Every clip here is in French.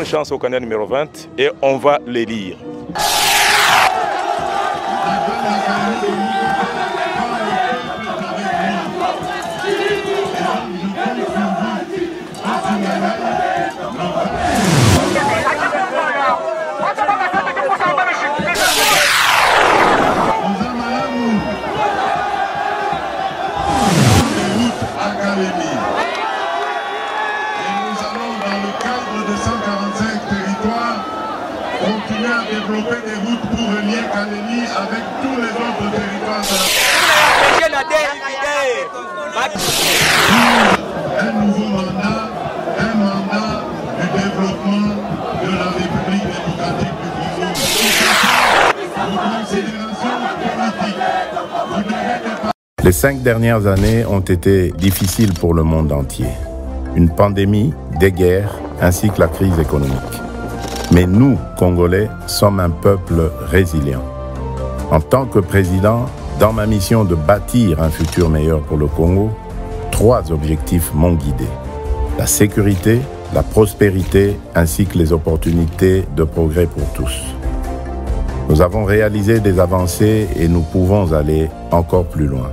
chance au candidat numéro 20 et on va les lire. Développer des routes pour relier Kalemi avec tous les autres territoires de un nouveau mandat, un mandat de développement de la République démocratique du Congo. Vos considérations politiques. Les 5 dernières années ont été difficiles pour le monde entier. Une pandémie, des guerres, ainsi que la crise économique. Mais nous, Congolais, sommes un peuple résilient. En tant que président, dans ma mission de bâtir un futur meilleur pour le Congo, 3 objectifs m'ont guidé. La sécurité, la prospérité, ainsi que les opportunités de progrès pour tous. Nous avons réalisé des avancées et nous pouvons aller encore plus loin.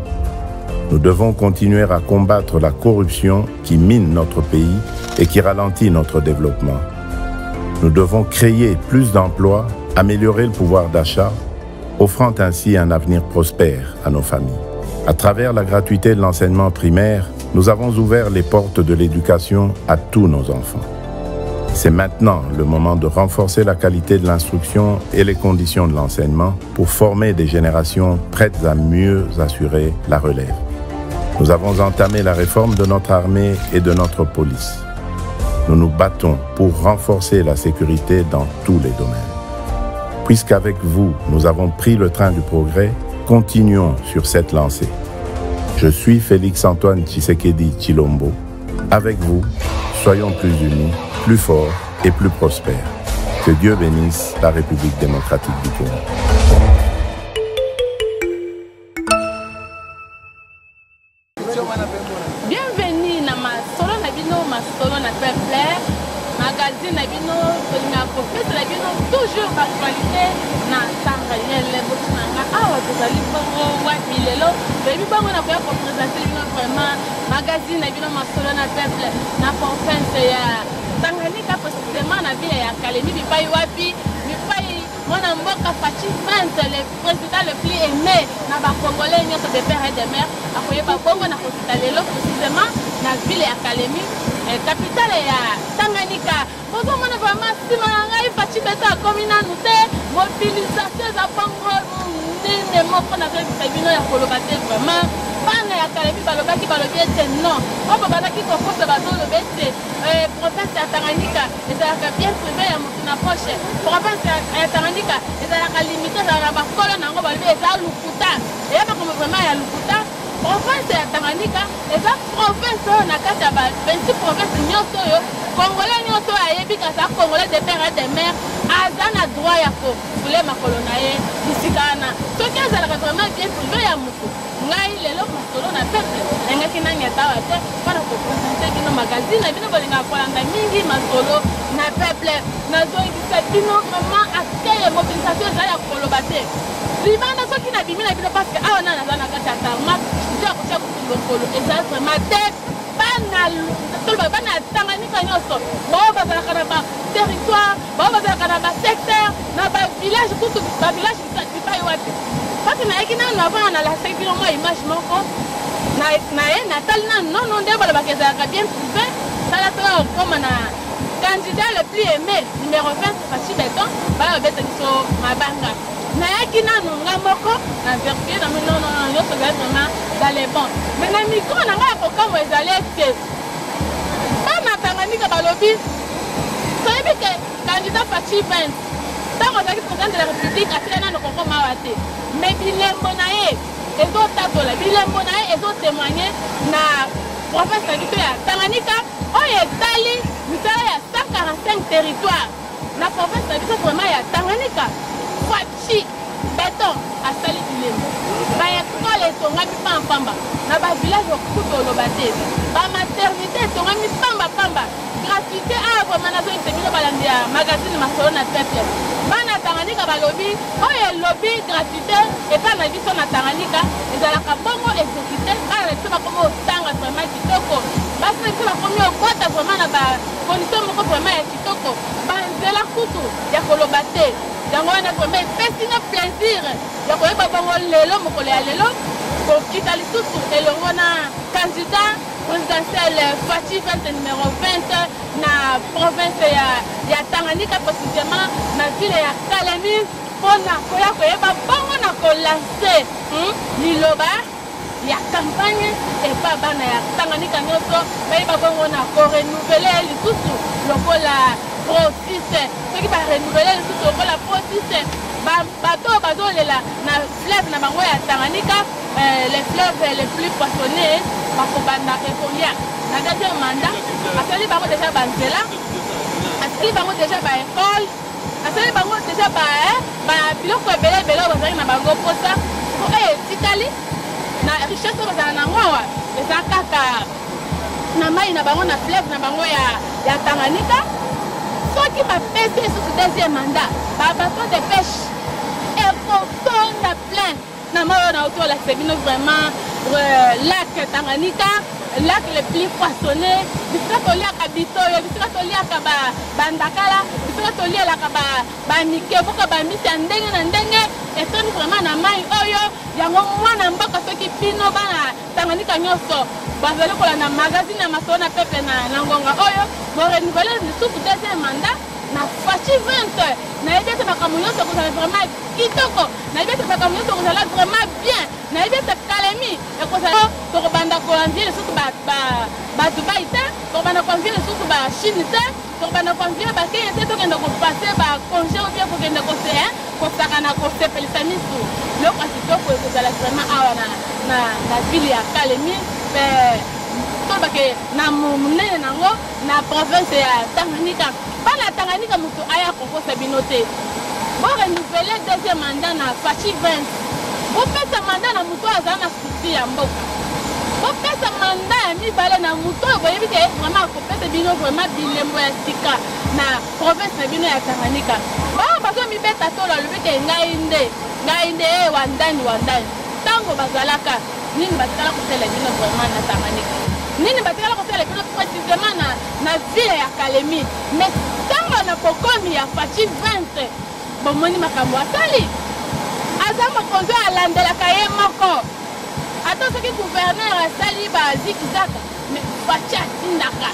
Nous devons continuer à combattre la corruption qui mine notre pays et qui ralentit notre développement. Nous devons créer plus d'emplois, améliorer le pouvoir d'achat, offrant ainsi un avenir prospère à nos familles. À travers la gratuité de l'enseignement primaire, nous avons ouvert les portes de l'éducation à tous nos enfants. C'est maintenant le moment de renforcer la qualité de l'instruction et les conditions de l'enseignement pour former des générations prêtes à mieux assurer la relève. Nous avons entamé la réforme de notre armée et de notre police. Nous nous battons pour renforcer la sécurité dans tous les domaines. Puisqu'avec vous, nous avons pris le train du progrès, continuons sur cette lancée. Je suis Félix-Antoine Tshisekedi Tshilombo. Avec vous, soyons plus unis, plus forts et plus prospères. Que Dieu bénisse la République démocratique du Congo. Bienvenue dans ma solo na peuple magazine na bino na professeur na bino toujours actualité na Tanzanie le botinanga awa tozali bongo wapi lelo bebi bongo na koya présenter bino vraiment magazine na bino masolo na peuple na province ya Tanganyika précisément na ville ya Kalemi bipai wapi bipai mona mboka Fachi Pente le président le plus aimé na ba congolais nyonso de père et de mère akoyeba bongo na kosita lelo précisément na ville ya Kalemi capitale ya Tanganyika. Vous avez vraiment si Fachi Pente a commis na nous mobilisation za bongo ne moko na bino ya kolobate vraiment bana ya Kalemi balobaki ete non obo balaki kokosa bazolo bete province ya Tanganyika ezalaka bien privé ya mutu na poche province ya Tanganyika ezalaka limité na bakolo nango balobi eza lukuta eyeba comme vraiment ya lukuta province ya Tanganyika eza province oyo na kati ya ba 26 province nyonso oyo congolais nyonso ayebi kasa congolais de père et de mère aza na droit ya kofule makolo na ye bisika wana soki ezalaka vraiment bien privé ya mutu ngai lelo masolo na peuple engaki nanyatawa te mpona kopresente bino magazine na bino bolingaka kolanda mingi masolo na peuple nazoyebisa bino vraiment akeye mobilisation ezali ya koloba te libanda soki nabimi na bino parce que awa nana aza na kati ya tarmac ndio akotia kokolo ezali vraiment te bana Tanganyika nyonso bao bazalaka na ba territoire bao bazalaka na ba secteur na ba village kutu ba village bipai wapi parce que naeki nanu avant na la sekino mo image moko na ye natali nanu non nde balobaka ezalaka bien privé tala to comme na candidat le plus aimé numéro 20 Fachi Pente bayobeta biso mabanga nayaki nanu nga moko na vérifier na non nyonso ezali vraiment dans les bons mais na micro na nga yakokamwa ezali ete bana Tanganyika balobi toyebi ke candidat Fachi Pente ntango azalaki président de la république atika nano kokoma awa te mais bilembo na ye ezotatola bilembo na ye ezotémoigne na province na biso ya Tanganyika oyo etali misala ya 145 territoire na province na biso vraiment ya Tanganyika Fachi Pente asali bilembo baekole etongami pamba na bavillage okutu oloba te bamaternité etongami pamba gratuité awa vraimen nazoyebisa bino balandi ya magazine masolo na peuple bana Tanganyika balobi oyo elobi gratuité epa na biso na Tanganyika ezalaka bongo exécuté bana na biso bakomi otanga vraimen kitoko basi na biso bakomi okota vraimen na bacondition moko vraimen ya kitoko banzela kutu ya koloba te yango wana vraimen epesi nga plaisir ya koyeba bongo lelo mokolo ya lelo kokita lisusu elongo na candidat présidentiel Fachi 20 numéro 20 na province ya Tanganyika précisément na ville ya Kalemi mpona koya koyeba bongo na kolanse liloba ya campagne epa bana ya Tanganyika nyonso bayeba bongo na korenouveler lisusu lokola Pro6 soki barenouveler lisusu lokola Pro6 bato bazolela na fleuve na bango ya Tanganyika les fleuves les plus poissonnés bakobanda ekolia na deuxième mandat asali bango déjà banzela asali bango déjà baécole asali bango déjà biloko ebele oyo bazali na bango mposa po etikali na richesse oyo bazala nango awa eza kaka na mai na bango na fleuve na bango ya Tanganyika soki bapesi lisusu deuxième mandat babato de pêche ekotonda plein na moi na otolakisa bino vraiment lac Tanganyika lac le plus poissonné bisika toliaka bitoyo bisika toliaka bandakala bisika tolielaka bamike mpoka bambisi ya ndenge na ndenge etoni vraiment na mai oyo yango mwana mboka soki bino bana Tanganyika nyonso bazali kolanda magazine ya masolo na peuple na ngonga oyo borenouveler lisusu deuxième mandat na Fachi 20 nayebi ete makambo nyonso kozala vraiment kitoko nayebi ete makambo nyonso kozala vraiment bien nayebi ete Kalemi ekozala tokobanda koanvie lisusu badubai te tokobanda koanvie lisusu bachine te tokobanda koanvie bakenya te tokende kopase baconge obie kokende kosaka na kosepelisa misu biloko ya kitoko ekozala vraiment awa na ville ya Kalemi mpe tolobake na monene nango na province ya Tanganyika bana Tanganyika moto aya kokosa bino te borenouveler deuxième mandat na Fachi 20 bopesa mandat na moto azala na susi ya mboka bopesa mandat ya mibale na moto oyo boyebi te vraiment akopesa bino vraiment bilembo ya sika na province na bino ya Tanganyika bao bazomibeta tolo alobi te ngai nde wandani ntango bazalaka nini batikala kosala bino vraiment na Tanganyika nini batikala kosala bino précisément na ville ya Kalemi mais ntango na bokomi ya Fachi 20 bomoni makambo asali aza mokonzi alandelaka ye moko ata soki gouverneur asali bazikizaka mais Fachi atindaka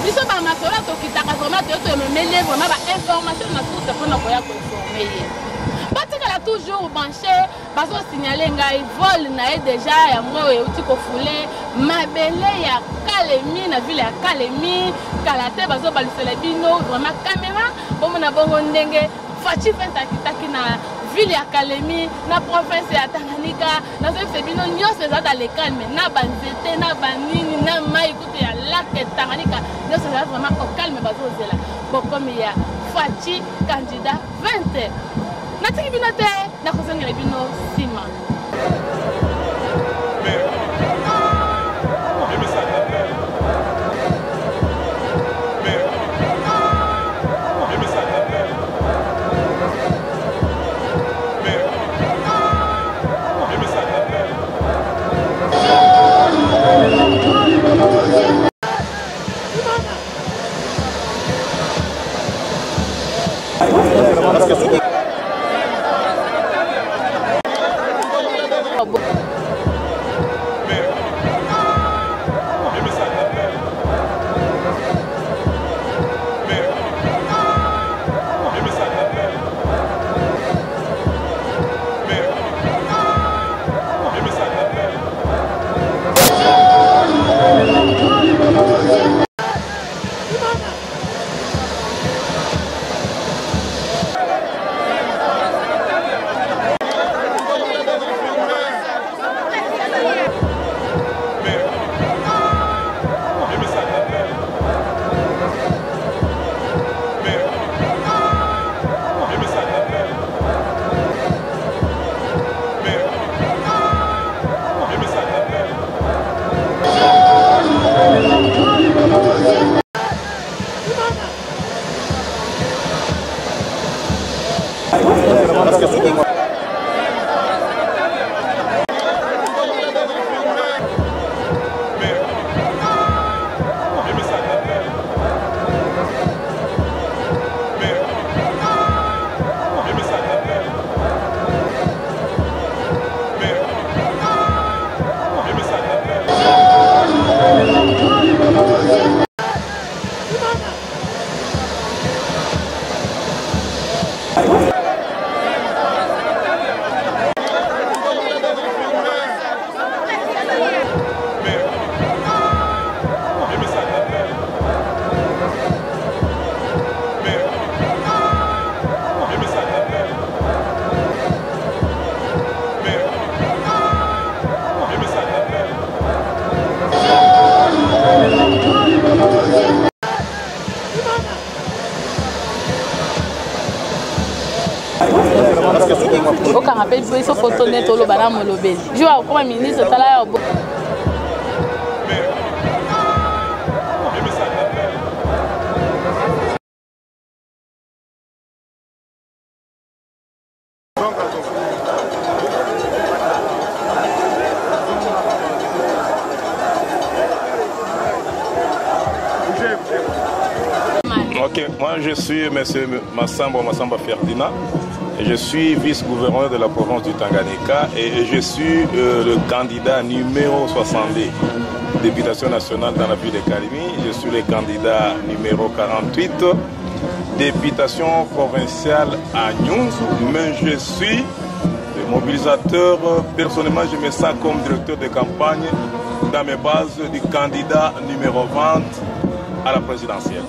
biso bamasolo tokitaka vraiment toyememeli vraiment bainformation na source mpona koya koinforme ye batikala toujours branché bazosignale ngai vol na ye déjà yango euti kofule mabele ya Kalemi na ville ya Kalemi kala te bazobalisela bino vraiment caméra bomona bongo ndenge Fachi 20 akitaki na ville ya Kalemi na province ya Tanganyika nazoyebisa bino nyonso eza dans le calme na banzete na banini na mai kutu ya lac Tanganyika nyonso eza vraiment au calme bazozela bokomi ya Fachi candidat 20 natiki bino te nakozongela bino nsima Aucun rappel, il faut photo net au Lobana Molobé. Je vois comme ministre de Talaya. Ok, moi je suis M. Massamba Ferdinand. Je suis vice-gouverneur de la province du Tanganyika et je suis le candidat numéro 62, députation nationale dans la ville de Kalemi. Je suis le candidat numéro 48, députation provinciale à Nyunzu, mais je suis le mobilisateur. Personnellement, je me sens comme directeur de campagne dans mes bases du candidat numéro 20 à la présidentielle.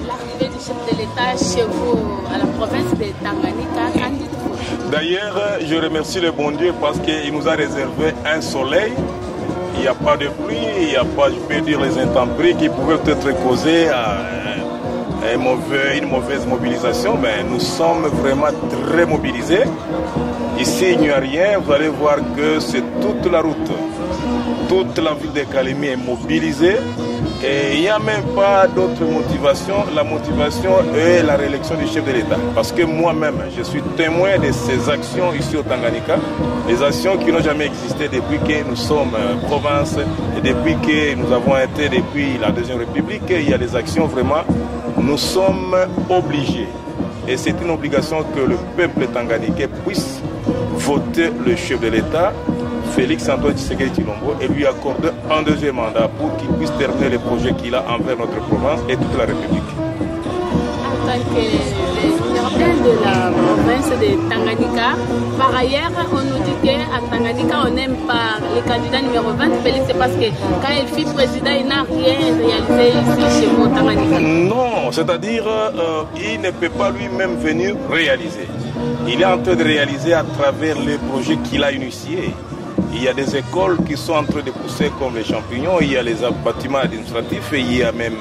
L'arrivée du chef de l'État chez vous à la province de Tanganyika, qu'en dites-vous? D'ailleurs, je remercie le bon Dieu parce qu'il nous a réservé un soleil. Il n'y a pas de pluie, il n'y a pas, je peux dire, les intempéries qui pouvaient peut-être causer une mauvaise mobilisation. Mais nous sommes vraiment très mobilisés. Ici, il n'y a rien. Vous allez voir que c'est toute la route. Toute la ville de Kalemi est mobilisée. Et il n'y a même pas d'autre motivation. La motivation est la réélection du chef de l'État. Parce que moi-même, je suis témoin de ces actions ici au Tanganyika. Des actions qui n'ont jamais existé depuis que nous sommes province. Et depuis que nous avons été depuis la Deuxième République, il y a des actions vraiment. Nous sommes obligés. Et c'est une obligation que le peuple tanganyikais puisse voter le chef de l'État, Félix Antoine Tshisekedi Tshilombo, et lui accorder un deuxième mandat pour qu'il puisse terminer les projets qu'il a envers notre province et toute la République. En tant que le de la province de Tanganyika, par ailleurs, on nous dit qu'à Tanganyika, on n'aime pas le candidat numéro 20, Félix, c'est parce que quand il fut président, il n'a rien réalisé ici chez vous au Tanganyika. Non, c'est-à-dire il ne peut pas lui-même venir réaliser. Il est en train de réaliser à travers les projets qu'il a initiés. Il y a des écoles qui sont en train de pousser comme les champignons, il y a les bâtiments administratifs et il y a même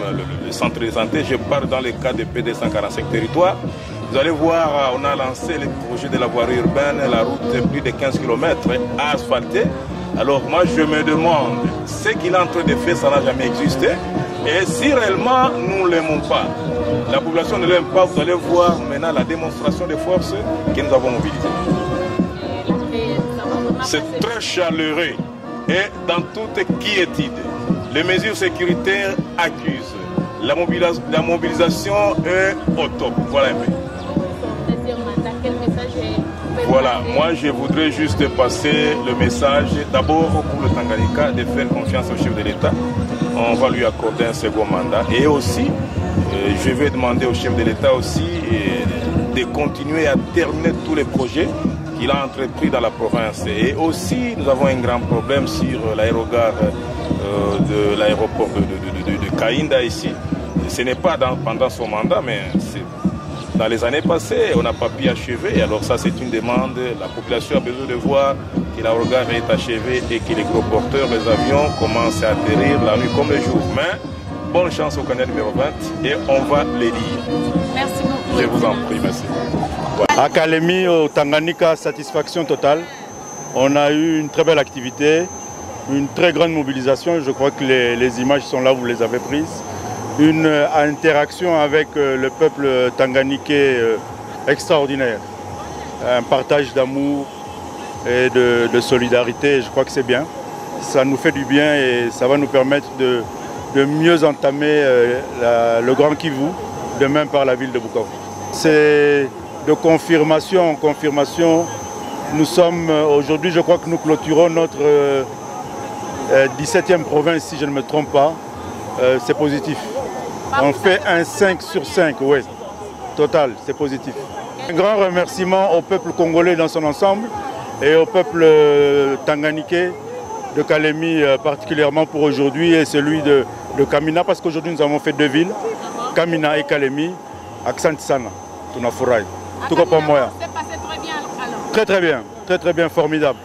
le centre de santé. Je parle dans le cas de PD 145 territoires. Vous allez voir, on a lancé le projet de la voirie urbaine, la route de plus de 15 km asphaltée. Alors moi je me demande, ce qu'il est en train de faire, ça n'a jamais existé. Et si réellement nous ne l'aimons pas, la population ne l'aime pas, vous allez voir maintenant la démonstration de force que nous avons mobilisée. C'est très chaleureux et dans toute quiétude. Les mesures sécuritaires accusent. La mobilisation est au top. Voilà un peu. Voilà, moi je voudrais juste passer le message d'abord pour le Tanganyika de faire confiance au chef de l'État. On va lui accorder un second mandat. Et aussi, je vais demander au chef de l'État aussi de continuer à terminer tous les projets qu'il a entrepris dans la province. Et aussi, nous avons un grand problème sur l'aérogare de l'aéroport de Kainda ici. Ce n'est pas pendant son mandat, mais dans les années passées, on n'a pas pu achever. Alors ça, c'est une demande. La population a besoin de voir que l'aérogare est achevé et que les gros porteurs, les avions, commencent à atterrir la nuit comme le jour. Mais bonne chance au candidat numéro 20 et on va les lire. Merci beaucoup. Je vous en prie, merci. À Kalemi, au Tanganyika, satisfaction totale. On a eu une très belle activité, une très grande mobilisation. Je crois que les images sont là, vous les avez prises. Une interaction avec le peuple tanganyikais extraordinaire. Un partage d'amour et de solidarité, je crois que c'est bien. Ça nous fait du bien et ça va nous permettre de mieux entamer le Grand Kivu, de même par la ville de Bukavu. C'est de confirmation en confirmation. Nous sommes aujourd'hui, je crois que nous clôturons notre 17e province, si je ne me trompe pas. C'est positif. On fait un 5 sur 5, oui. Total, c'est positif. Un grand remerciement au peuple congolais dans son ensemble et au peuple tanganiquais de Kalemi particulièrement pour aujourd'hui et celui de Kamina, parce qu'aujourd'hui nous avons fait 2 villes, Kamina et Kalemi, Accent Sana, Tunafurai. Tout comme pour moi. C'est passé très bien alors. Très bien, formidable.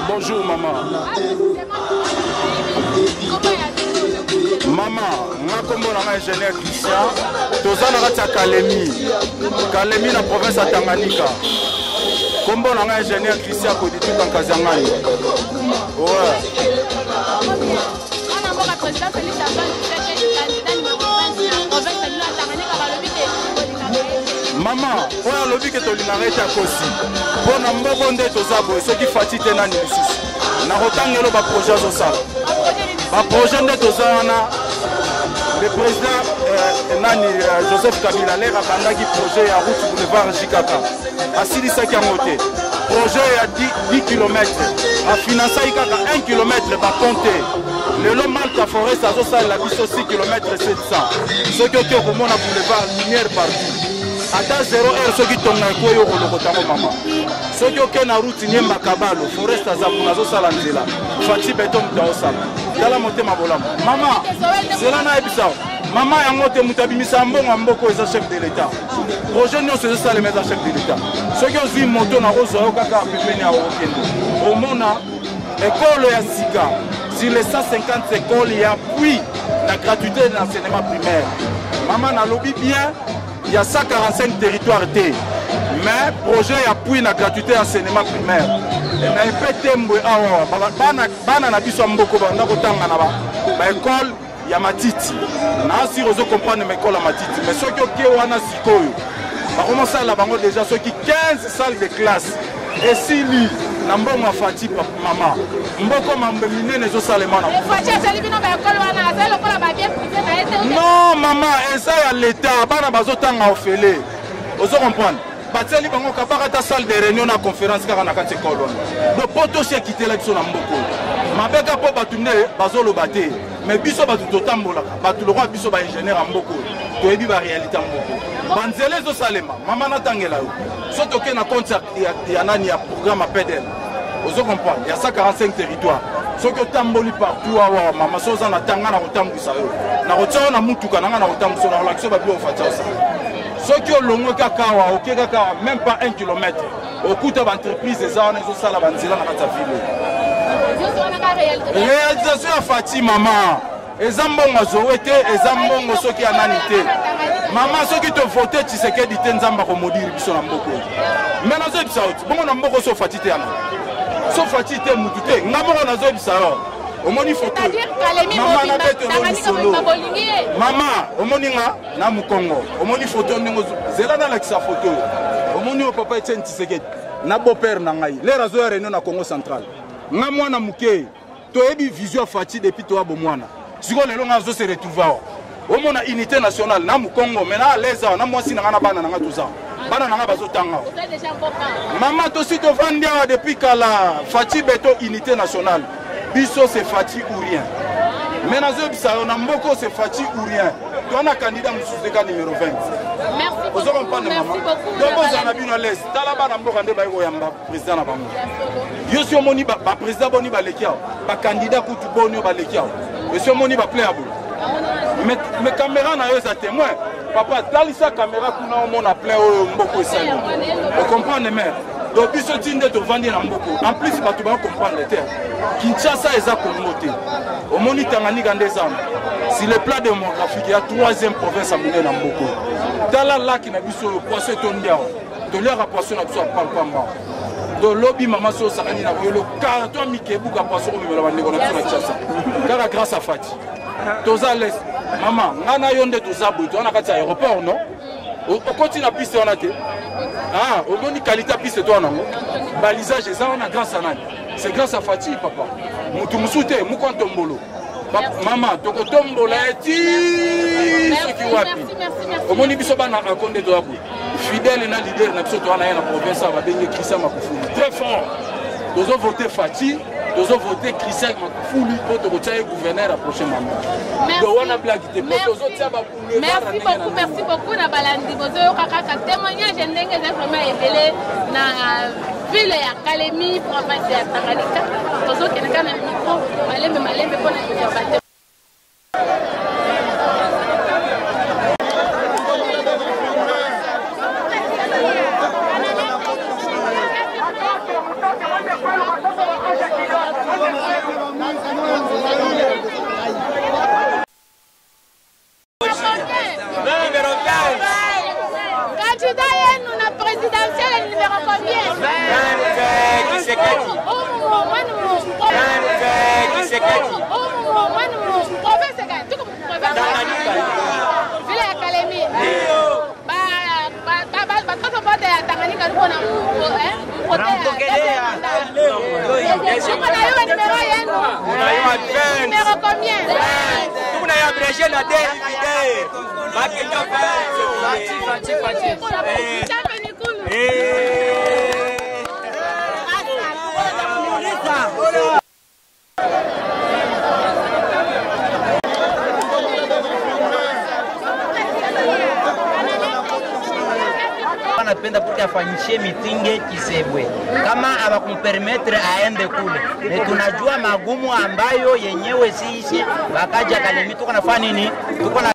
Bonjour maman. Maman, je suis ingénieur Christian. Je suis à Kalemi, la province de Tanganyika. Je suis ingénieur Christian pour tout en Kazangani. Maman, pour le lobby que tu as arrêté à Kosi, pour nous demander ceux qui fatiguent nani lisusu. Na rotangelo ba projet zo ça. Ba projet de tozana. Le président nani Joseph Kabila le rabandaki projet à route boulevard Jikaka. Asili ça qui a monté. Projet à 10 km. A financer kaka 1 km ba compter. Le long mal ka forêt ça zo ça la biso 6 km 700. Ce que tu au monde boulevard lumière partout. Ata 0 heure ceux qui tombent dans le coin au maman. Ceux qui ont na route ni makabalo forest azapuna zo sala nzela. Fati beton taosala. Dala monte mabolam. Maman, c'est là na ebisa. Maman ya mote mutabimisa mbongo mboko eza chef de l'état. Projet non c'est ça les mettre chef de l'état. Ceux qui ont vu moto na rozo kaka pepeni a okendo. Au mona école ya sika. Sur les 150 écoles il y a puis la gratuité de l'enseignement primaire. Maman na lobby bien. Il y a 145 territoires T. Mais projet appuie la gratuité enseignement primaire. Mais pétembe bana na biso mboko banda kotanga na ba école ya matiti. Na si rezo comprendre mes école à matiti. Mais ceux qui ont wana sikoyo. Ba commencer là bango déjà ceux qui 15 salles de classe. Et si li na mbongo fati maman. Mboko mambe minene zo salema na. Non maman, eza ya l'état bana bazotanga ofele. Vous comprenez? Bateli bango kabaka ta salle de réunion na conférence kaka na kati kolon. Donc poto chez quitter la biso na mboko. Mabeka po batumne bazolo baté. Mais biso batu totambola. Batu le roi biso ba ingénieur mboko. To ebi ba réalité mboko. Banzele zo salema. Mama na tangela yo. So toke na concert ya nani ya programme PDL. Vous comprenez? Il y a 145 territoires. Ce que tamboli partout awa mama so za na tanga na kotambisa yo. Na kotsa na mutuka na na kotambisa na relaxo ba bi o fatsa ça. Ceux qui ont l'ongwe kakawa, ok kakawa, même pas 1 kilomètre. Au coût de l'entreprise, les gens ont ça la banzila dans la ville. Réalisation à Fatih, maman. Les ambons zoété, les ambons ceux qui en anité. Maman, ceux qui te voté, tu sais qu'ils disent Nzamba comme Modir, ils sont en beaucoup. Mais nous sommes ça. Bon, on a beaucoup de Fatih. Sauf Fatih, tu es moututé. Nous avons besoin de ça. Omoni photo. Maman na bete lo solo. Maman, omoni nga na mukongo. Omoni photo ndingo zela na la kisa photo. Omoni o papa Etienne Tshisekedi. Na beau père na ngai. Les razo ya réunion na Congo central. Nga mwana muke. To ebi vision Fati depuis to abo mwana. Siko lelo nga zo se retrouver. Omona unité nationale na mukongo mena leza na mwasi na ngana bana na nga tuza. Bana na nga bazo tanga. Maman to si to vandia depuis kala Fati beto unité nationale. Biso c'est Fati ou rien. Mais dans un Mboko c'est Fati ou rien. Tu as un candidat Moussousseka numéro 20. Merci beaucoup. Merci beaucoup. Donc on a bien à l'aise. Talaba na Mboko ande ba yamba président na bango. Yo si omoni ba président boni ba lekia, ba candidat kutu boni ba lekia. Yo si omoni ba playable. Mais caméra na yo za témoin. Papa talisa caméra kuna omona play o Mboko esali. Vous comprenez mère? Donc, il se tient de vendre dans beaucoup. En plus, tu vas comprendre les terres. Kinshasa est à communauté. Au Moni Tangani Gandezam, si le plan démographique, il y a 3e province à mener dans beaucoup. Dans la lac, il y a un poisson tondiao. De l'air à poisson, il y a un pampamba. De lobby, maman, so sarani na le carton Mikebu, qui a poisson, il y a un Kinshasa. Car grâce à Fati. Toza l'Est. Maman, on a yonde toza bouille. On a un aéroport, non? On continue à piste, on a été. Ah, au moins, qualité à piste, toi, non? Balisage, on a grâce à Nani. C'est grâce à Fatih, papa. Moutoumoussouté, Moukantombolo. Maman, Tokotombola, tu ce qui va plus. Au moins, il y a un compte de toi. Fidèle et leader, on a la province, on va venir Christian Makoufouli. Très fort. Nous avons voté Fatih. Nous avons voté Christian Makoufouli pour te retirer gouverneur à la prochaine maman. Merci beaucoup, merci beaucoup. Na balandi bozo kaka témoignage ndenge za vraiment aidé na ville ya Kalemi province ya Tanganyika. Tozo kenaka na micro malembe pour na battre. Numéro combien? Tout le monde a abrégé la anapenda kuti afanyishie mitinge Kisebwe kama abakumpermetre aende kule. Na tunajua magumu ambayo yenyewe sisi bakaja Kalemi tuko nafanya nini? Tuko na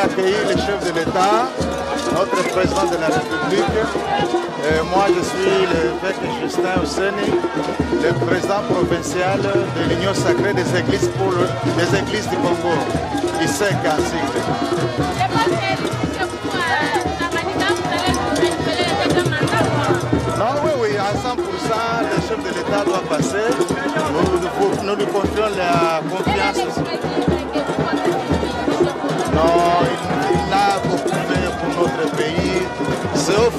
accueillir les chefs de l'État, notre président de la République. Moi, je suis l'évêque Justin Ousseni, le président provincial de l'Union sacrée des églises pour les églises du Congo, ISEC en sigle. Non, oui, à 100%, le chef de l'État doit passer. Nous lui confions la confiance. Non, il n'a beaucoup fait pour notre pays, sauf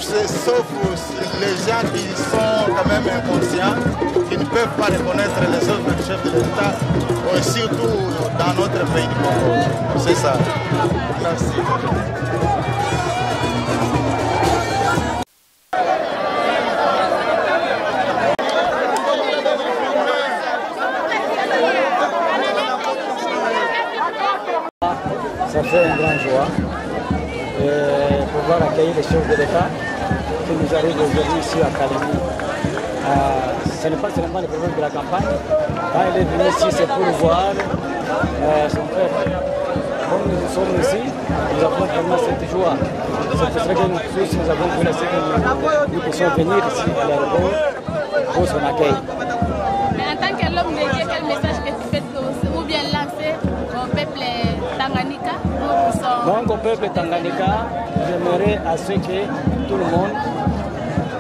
les gens qui sont quand même inconscients, qui ne peuvent pas reconnaître les œuvres du chef de l'État, surtout dans notre pays du Congo. C'est ça. Merci. Ça fait une grande joie de pouvoir accueillir les chefs de l'État qui nous arrivent aujourd'hui ici à Kalemi. Ce n'est pas seulement le problème de la campagne. Quand il est venu ici, c'est pour voir son peuple. Comme nous sommes ici, nous avons vraiment cette joie. C'est pour ça que nous tous, nous avons voulu que nous puissions venir ici à l'aéroport pour son accueil. Mais en tant que l'homme de Dieu, quel message que tu fais ou bien lancer au peuple Tanganyika? Donc au peuple Tanganyika, j'aimerais à ce que tout le monde,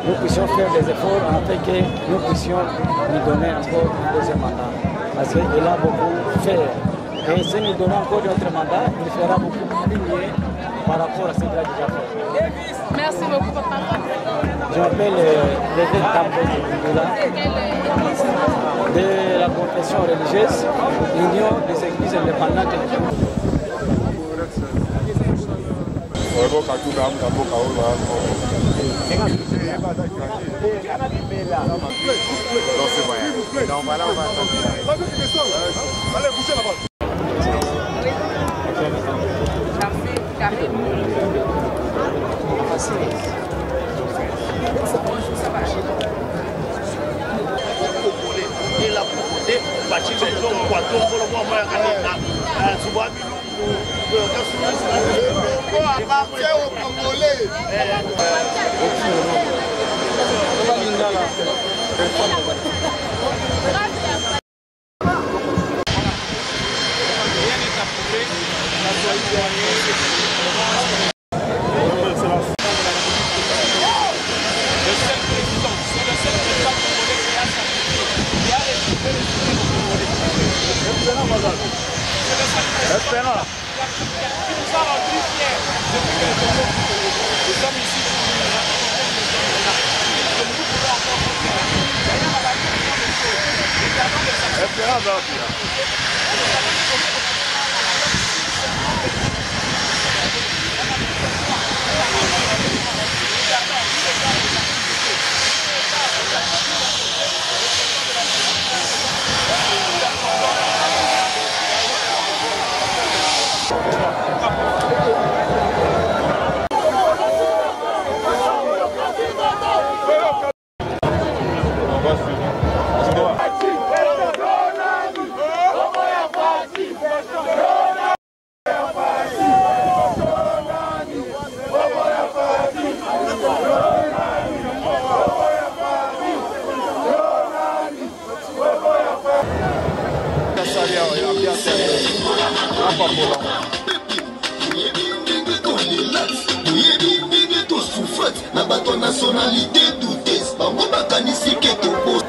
nous puissions faire des efforts afin que nous puissions lui donner encore un deuxième mandat. Parce qu'il a beaucoup fait. Et si nous donnons encore notre mandat, il fera beaucoup plus mieux par rapport à ce qu'il a déjà fait. Merci beaucoup, papa. Je m'appelle l'évêque Tambo de la confession religieuse, l'Union des églises indépendantes. Nationalité douteuse, bango bakanisi ke tobo.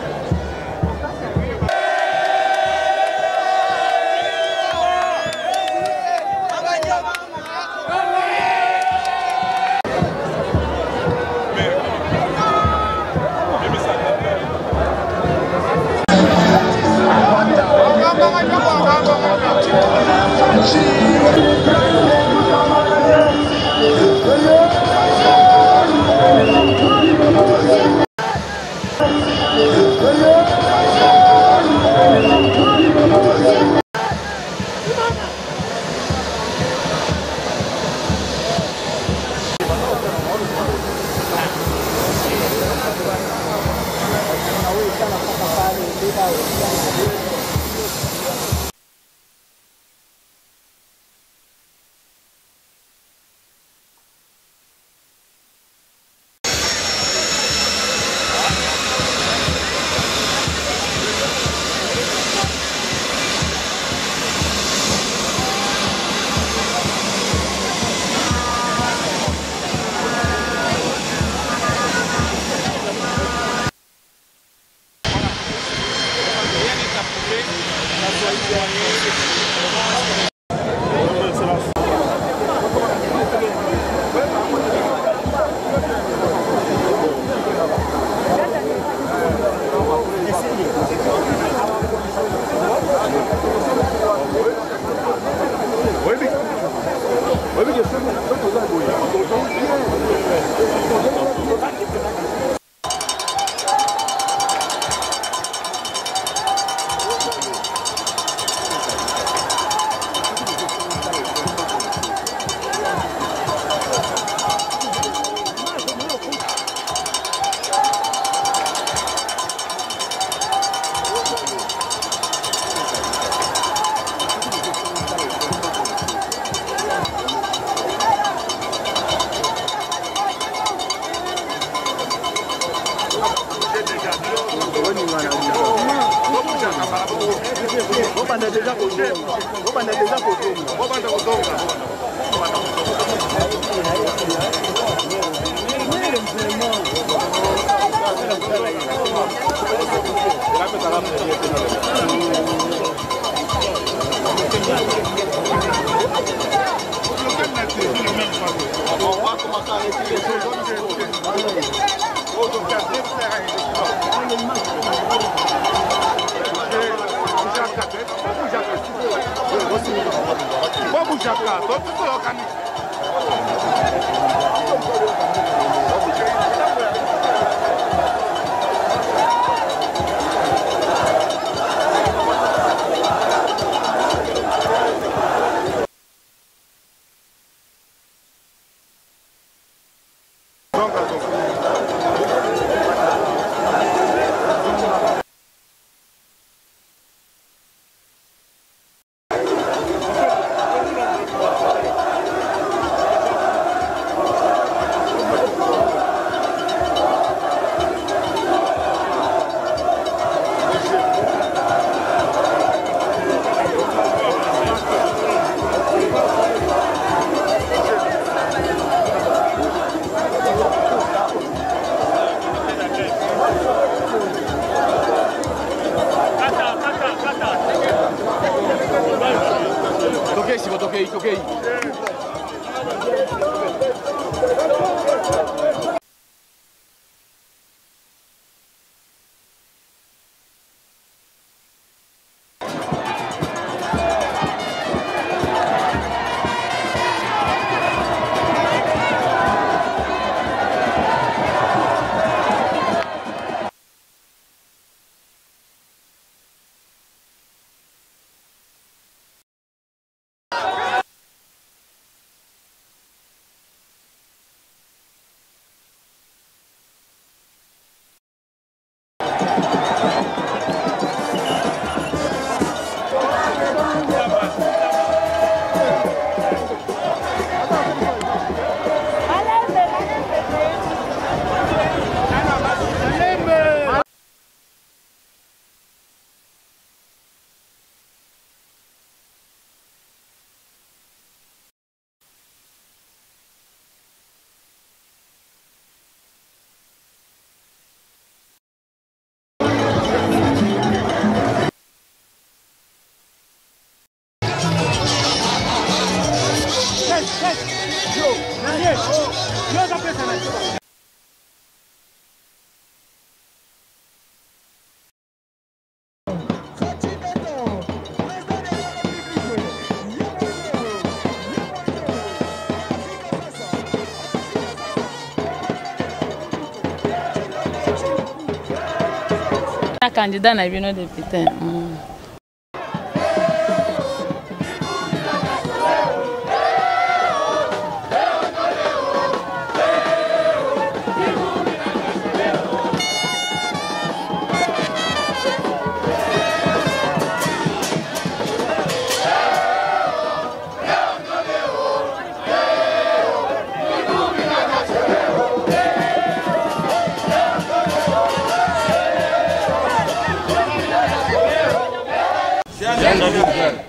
Candidat na bino député.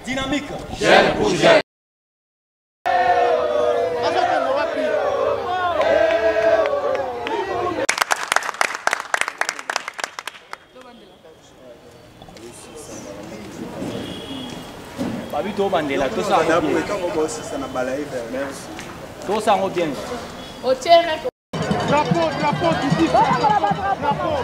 Dynamique. Gel pour gel. Babi to bandela to ça bien. To ça bien. Au tiers. Drapeau du dit. Drapeau.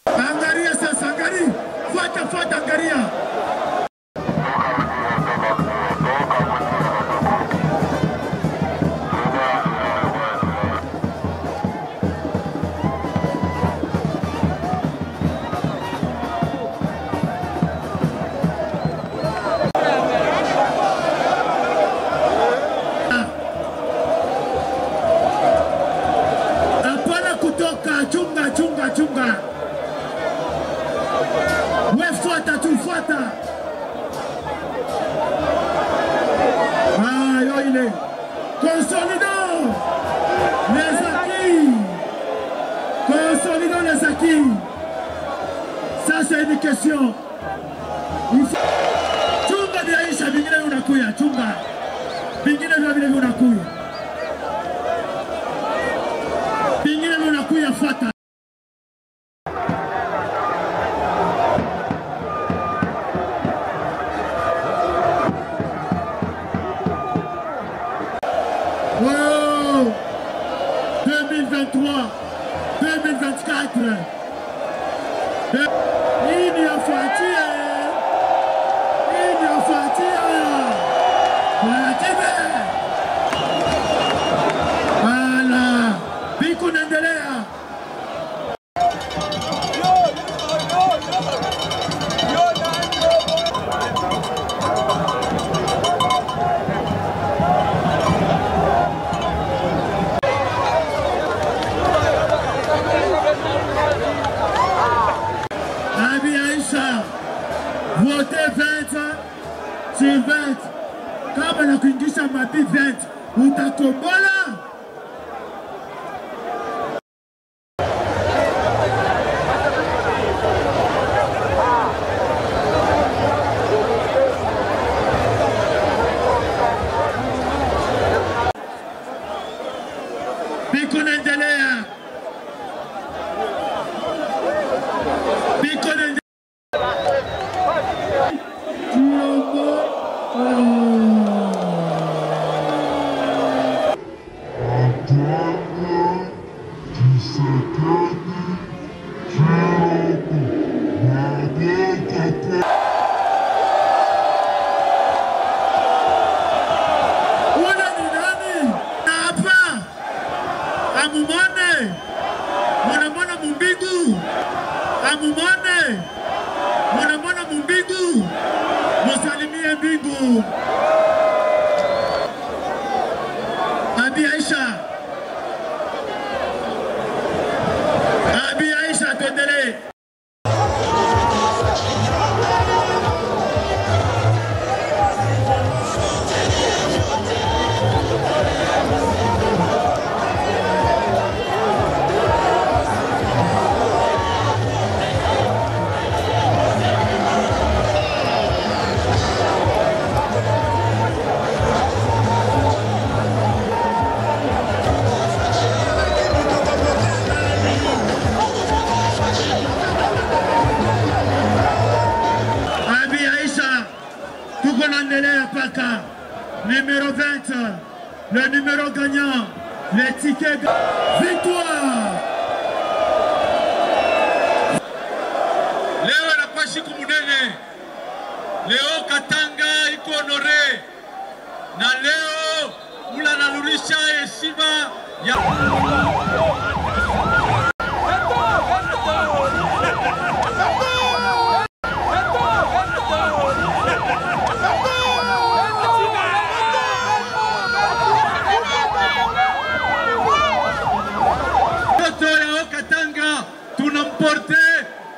Angaria sasa, angaria. Fuata angaria. sur 20. Kama na kuingisha mapi 20, utakombola. Numéro 20, le numéro gagnant, les tickets victoire. Leo anapashi kumunene, leo Katanga iko honore, na leo ula nalurisha heshima ya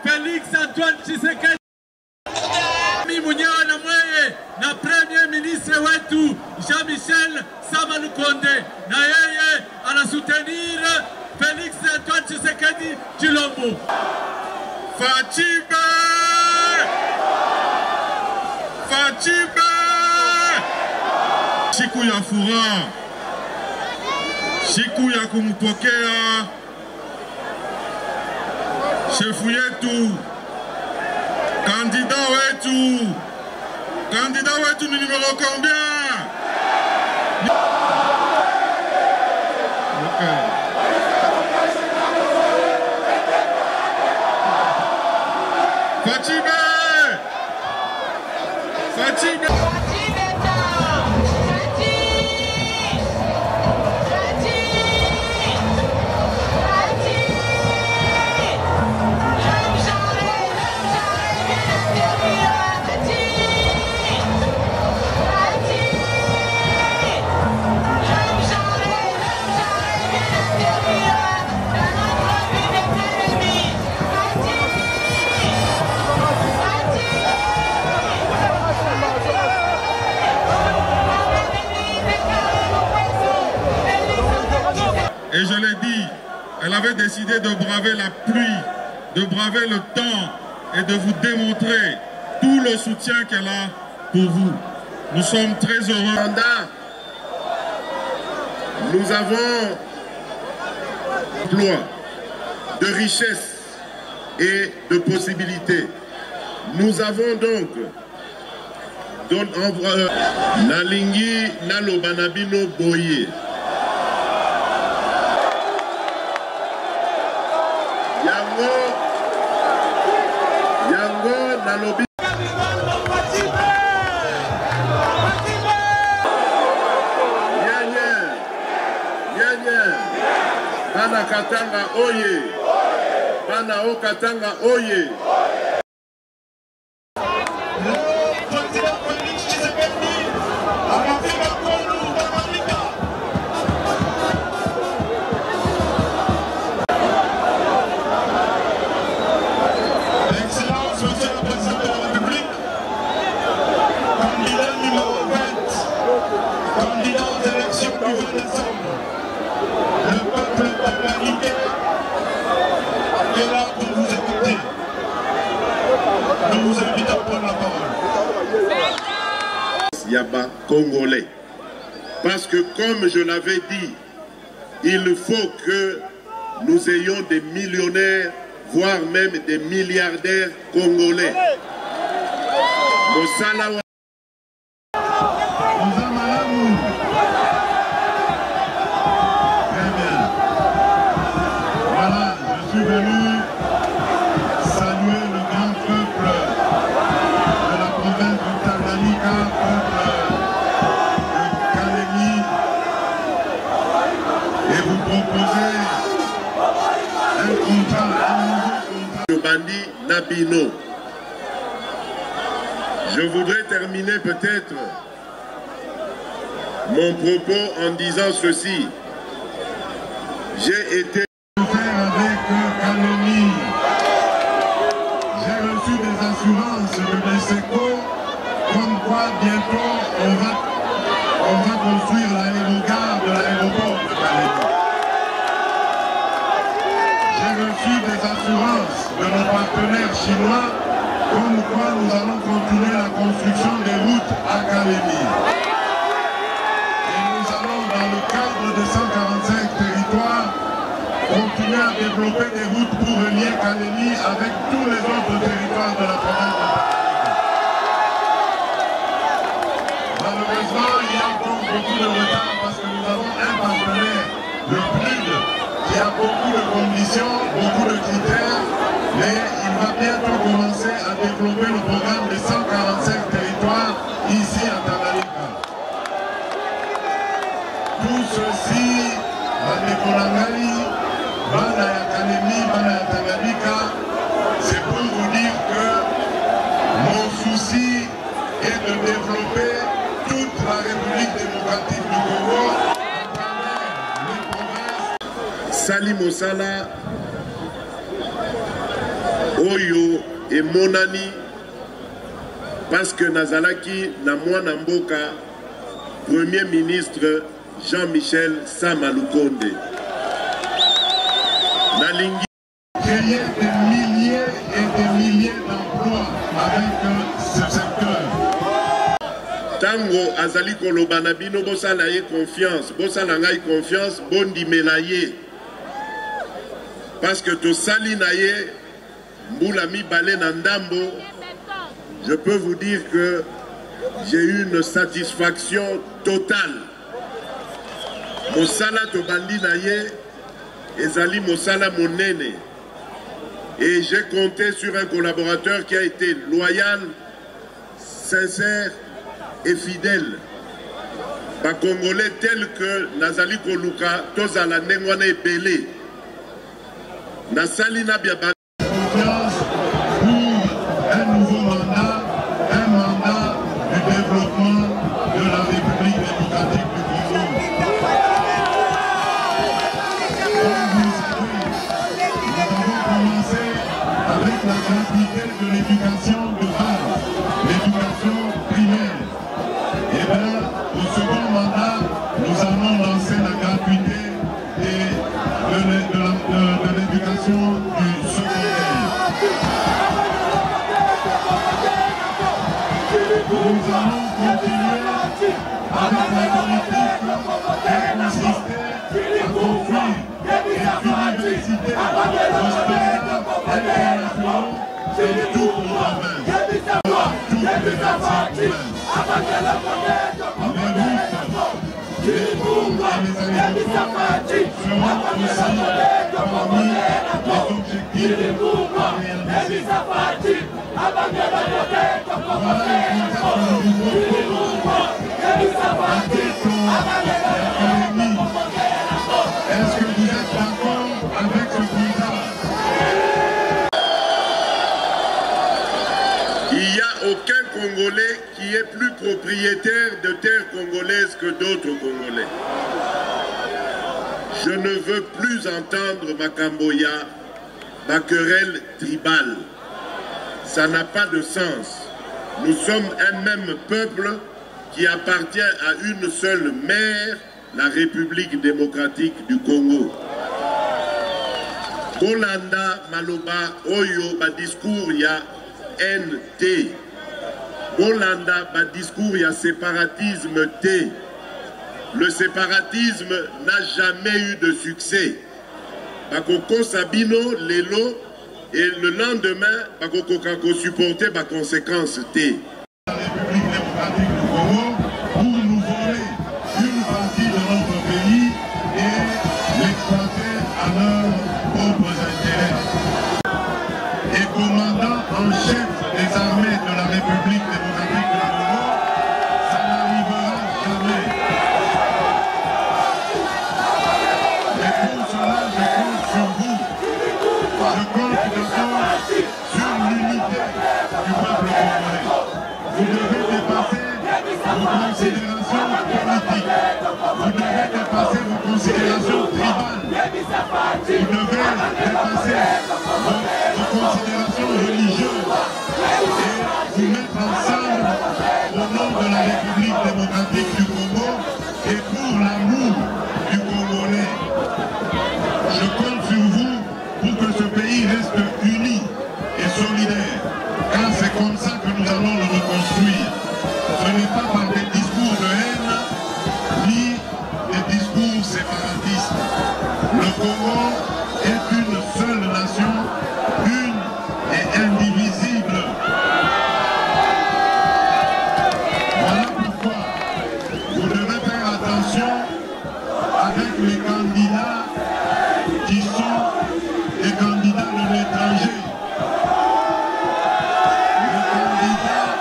Félix Antoine Tshisekedi mwenyewe na mweye na premier ministre wetu Jean-Michel Sama Lukonde, na yeye anasoutenir Félix Antoine Tshisekedi Tshilombo. Fachibe! Fachibe! Siku ya furaha, siku ya kumpokea shefu yetu, kandida wetu ni numero combien? Okay. Fachibe! Et je l'ai dit, elle avait décidé de braver la pluie, de braver le temps et de vous démontrer tout le soutien qu'elle a pour vous. Nous sommes très heureux. Nous avons emploi, de richesse et de possibilités. Nous avons donc Nalingi Nalobanabino Boye. Yango Nalobi. Bana Katanga oye. Bana o Katanga oye. Excellence, monsieur le président de la République. Yaba Congolais. Parce que comme je l'avais dit, il faut que nous ayons des millionnaires, voire même des milliardaires congolais. Voilà, je suis venu saluer le grand peuple de la province du Tanganyika, peuple de Kalemi, et vous proposer un contrat, un nouveau contrat. Le bandit Nabino. Je voudrais terminer peut-être mon propos en disant ceci. J'ai été avec Kalemi. J'ai reçu des assurances de l'ESECO comme quoi bientôt on va construire l'aérogare de l'aéroport de Kalemi. J'ai reçu des assurances de nos partenaires chinois comme quoi nous allons continuer la construction des routes à Kalemi. Et nous allons dans le cadre de 145 territoires continuer à développer des routes pour relier Kalemi avec tous les autres territoires de la province de Tanganyika. Malheureusement, il y a encore beaucoup de retard parce que nous avons un partenaire, le PNUD, qui a beaucoup de conditions, beaucoup de critères, mais il va bientôt commencer à développer le programme de 145 territoires ici à Tanganyika. Tout ceci va décoller. Bana ya Kalemi, Bana ya Tanganyika, c'est pour vous dire que mon souci est de développer toute la République démocratique du Congo à travers les provinces. Sali Mosala, Oyo et Monani, parce que Nazalaki na mwana mboka, Premier ministre Jean-Michel Samalukonde. Créer des milliers et des milliers d'emplois avec ce secteur. Tango Azali Kolobana Bino Bosala ye confiance, Bosala ngai confiance, Bondi Melaye. Parce que to Sali Naye, Mboulami Balé Nandambo, je peux vous dire que j'ai eu une satisfaction totale. Mosala to Bandi Naye, Ezali Mosala Monene. Et j'ai compté sur un collaborateur qui a été loyal, sincère et fidèle. Par Congolais tel que Nazali Koluka, Tozala Nengwane Belé. Nasali Nabiaba. Confiance pour un nouveau mandat, un mandat du développement de la République démocratique du Congo. Avec la gratuité de l'éducation de base, l'éducation primaire. Et bien, au second mandat, nous allons lancer la gratuité de l'éducation du secondaire. Nous allons continuer avec la politique qui consistait à construire des universités prospères internationaux dans toute la province, toutes les nations. Les routes et les aéroports seront aussi parmi les objectifs réalisés. Voilà le contexte que nous proposons. La question de l'économie. Est-ce que vous êtes d'accord avec ce contrat? Il n'y a aucun Congolais qui est plus propriétaire de terres congolaises que d'autres Congolais. Je ne veux plus entendre Makamboya, ma querelle tribale. Ça n'a pas de sens. Nous sommes un même peuple qui appartient à une seule mère, la République démocratique du Congo. Bolanda, Maloba, Oyo, ba discours ya NT. Bolanda, ba discours, il y a séparatisme T. Le séparatisme n'a jamais eu de succès. Bakoko Sabino, Lelo, et le lendemain, Bakoko Kako supporter ma conséquence T. La République démocratique du Congo pour nous voler une partie de notre pays et l'exploiter à leurs propres intérêts. Et commandant en chef des armées de la République démocratique du Congo, ça n'arrivera jamais. Et pour cela, je compte sur vous. Je compte d'abord sur l'unité du peuple congolais. Vous devez dépasser vos considérations politiques. Vous devez dépasser vos considérations tribales. Vous devez dépasser vos considérations religieuses et vous mettre ensemble au nom de la République démocratique du Congo et pour l'amour du Congolais. Je compte sur vous pour que ce pays reste uni et solidaire, car c'est comme ça que nous allons le reconstruire. Ce n'est pas par des discours de haine, ni des discours séparatistes. Le Congo est une seule nation, une et indivisible. Voilà pourquoi vous devez faire attention avec les candidats qui sont des candidats de l'étranger. Les candidats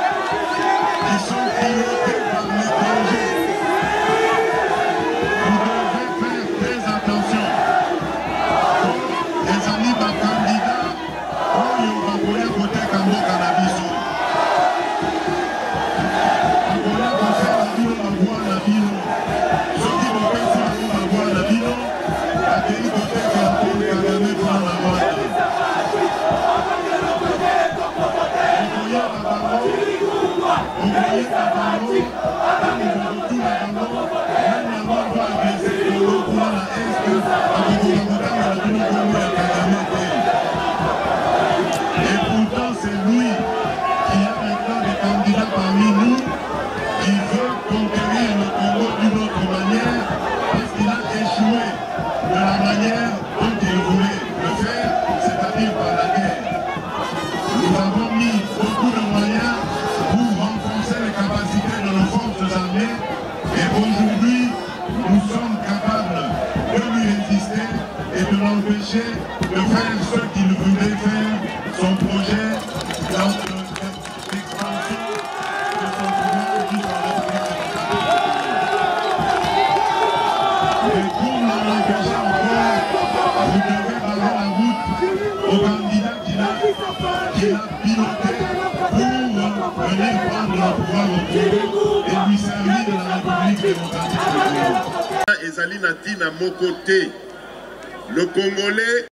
qui sont pilotés par l'étranger. Vous devez faire très attention. Les amis par candidats, on y va voler côté Kambo Canabiso. On va faire la ville, on va voir la ville. Ceux qui vont faire ça, on va voir la ville. La ville côté Kambo Canabiso pour la vente. On voyait la parole, on tout la parole, même la mort va agresser le lot pour la est, et pourtant c'est lui qui a maintenant des candidats parmi nous qui veut conquérir le Congo d'une autre manière parce qu'il a échoué de la manière dont il voulait le faire, c'est-à-dire par la guerre. Nous avons mis beaucoup de moyens pour renforcer les capacités de nos forces armées et aujourd'hui nous sommes capables de lui résister et de l'empêcher de faire ce qu'il voulait faire, son projet d'expansion de son pouvoir jusqu'à la République. Et pour l'empêcher encore, vous devez barrer la route au candidat qu'il a piloté pour venir prendre le pouvoir au Congo et lui servir de la République démocratique du Congo. Ezali Natine à mon côté, le Congolais.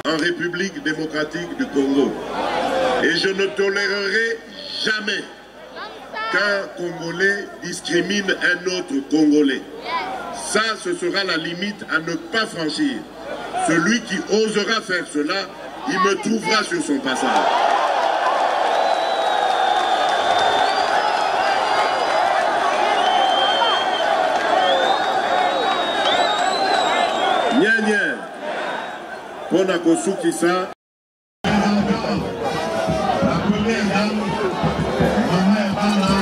En République démocratique du Congo. Et je ne tolérerai jamais qu'un Congolais discrimine un autre Congolais. Ça, ce sera la limite à ne pas franchir. Celui qui osera faire cela, il me trouvera sur son passage. Nya nya. Pona kosukisa. La première dame, Maman Ebana,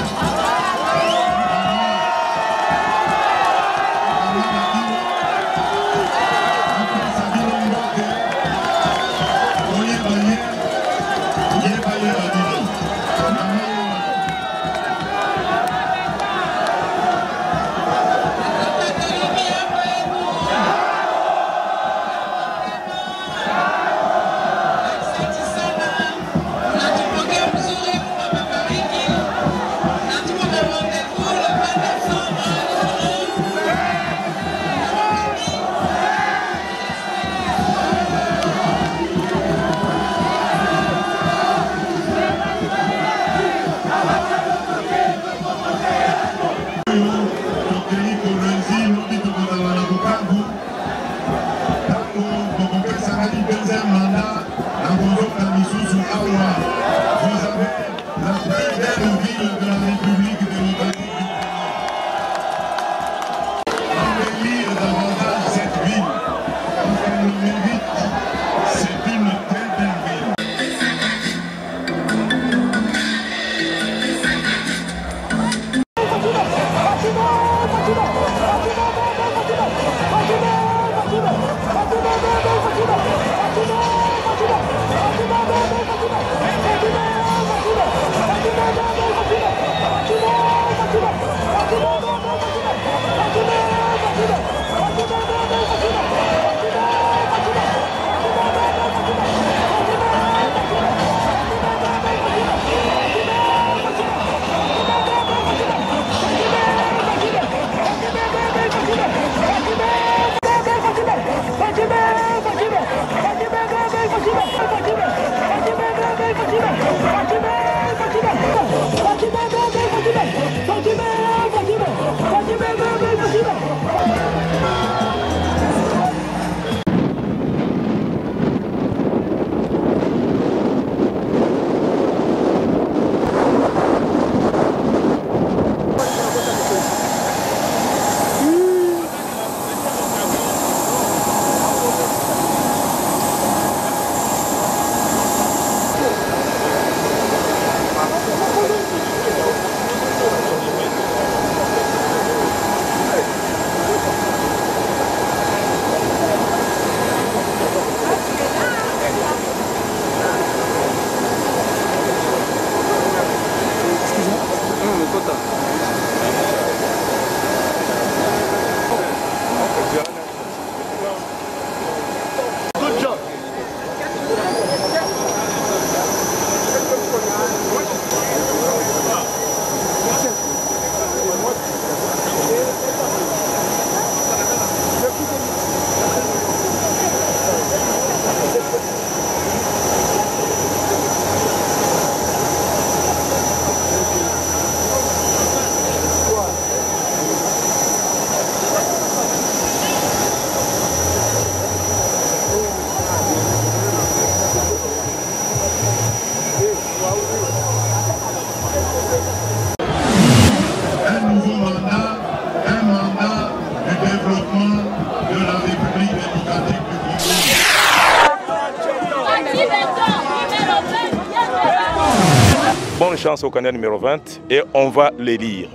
Bonne chance au candidat numéro 20 et on va les lire.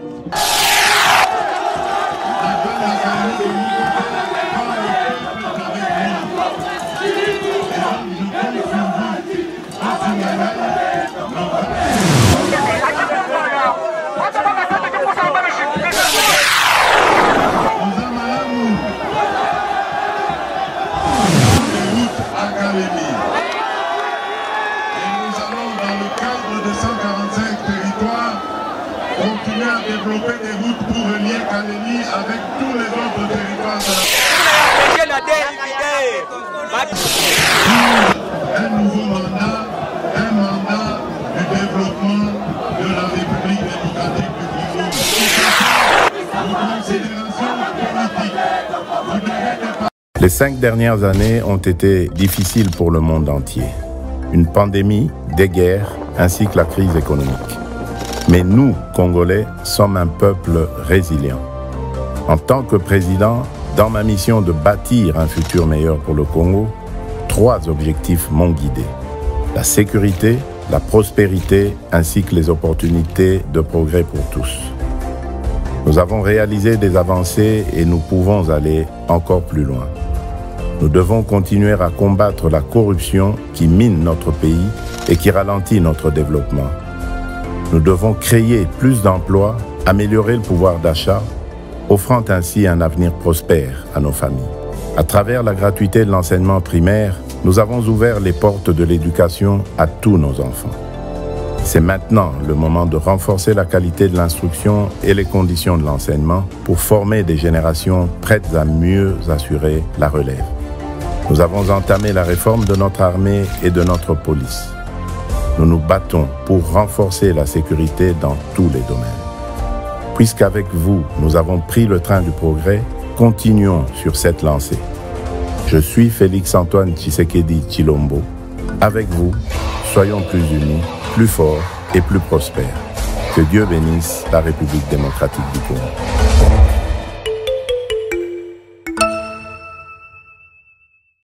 Développer des routes pour relier Kalemi avec tous les autres territoires de un nouveau mandat, un mandat du développement de la République démocratique du Congo. Vos considérations politiques. Les 5 dernières années ont été difficiles pour le monde entier. Une pandémie, des guerres, ainsi que la crise économique. Mais nous, Congolais, sommes un peuple résilient. En tant que président, dans ma mission de bâtir un futur meilleur pour le Congo, 3 objectifs m'ont guidé. La sécurité, la prospérité, ainsi que les opportunités de progrès pour tous. Nous avons réalisé des avancées et nous pouvons aller encore plus loin. Nous devons continuer à combattre la corruption qui mine notre pays et qui ralentit notre développement. Nous devons créer plus d'emplois, améliorer le pouvoir d'achat, offrant ainsi un avenir prospère à nos familles. À travers la gratuité de l'enseignement primaire, nous avons ouvert les portes de l'éducation à tous nos enfants. C'est maintenant le moment de renforcer la qualité de l'instruction et les conditions de l'enseignement pour former des générations prêtes à mieux assurer la relève. Nous avons entamé la réforme de notre armée et de notre police. Nous nous battons pour renforcer la sécurité dans tous les domaines. Puisqu'avec vous, nous avons pris le train du progrès, continuons sur cette lancée. Je suis Félix-Antoine Tshisekedi Tshilombo. Avec vous, soyons plus unis, plus forts et plus prospères. Que Dieu bénisse la République démocratique du Congo.